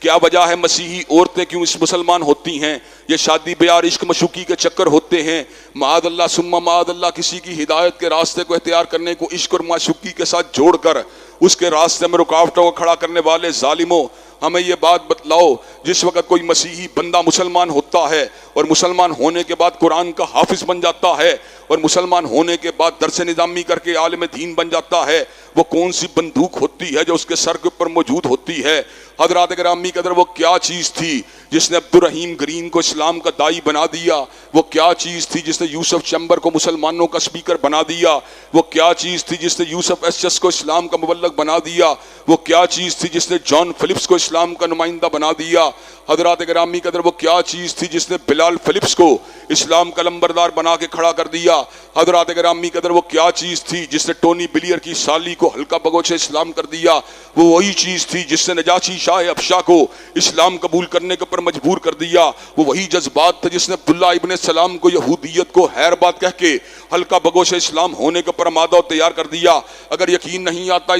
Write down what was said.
क्या वजह है मसीही औरतें क्यों इस मुसलमान होती हैं? ये शादी ब्याह इश्क मशूकी के चक्कर होते हैं। माअदल्लाह सुम्मा माअदल्लाह किसी की हिदायत के रास्ते को इख्तियार करने को इश्क और माशूकी के साथ जोड़कर उसके रास्ते में रुकावटों को खड़ा करने वाले जालिमों, हमें ये बात बतलाओ, जिस वक्त कोई मसीही बंदा मुसलमान होता है और मुसलमान होने के बाद कुरान का हाफिज बन जाता है और मुसलमान होने के बाद दरस निज़ामी करके आलिम दीन बन जाता है, वो कौन सी बंदूक होती है जो उसके सर के ऊपर मौजूद होती है? हजरात गिरामी कदर, वो क्या चीज़ थी जिसने अब्दुल रहीम ग्रीन को इस्लाम का दाई बना दिया? वो क्या चीज़ थी जिसने यूसुफ चैम्बर को मुसलमानों का स्पीकर बना दिया? वो क्या चीज़ थी जिसने यूसुफ एसएस को इस्लाम का मुबल्लग बना दिया? वो क्या चीज़ थी जिसने जॉन फिलिप्स को इस्लाम का नुमाइंदा बना दिया? हजरात गिरामी कदर, वो क्या चीज़ थी जिसने बिलाल फिलिप्स को इस्लाम का लंबरदार बना के खड़ा कर दिया? हजरात गिरामी कदर, वो क्या चीज़ थी जिसने टोनी बिलियर की साली को हल्का बगोचे इस्लाम कर दिया? वो वही चीज़ थी जिसने नजाशी शाह अफशा को इस्लाम कबूल करने के ऊपर मजबूर कर दिया। वो वही जज्बात था जिसने अब्दुल्ला इब्न सलाम को यहूदियत को हैर बात कह के हल्का बगोश इस्लाम होने के ऊपर आमादा तैयार कर दिया। अगर यकीन नहीं आता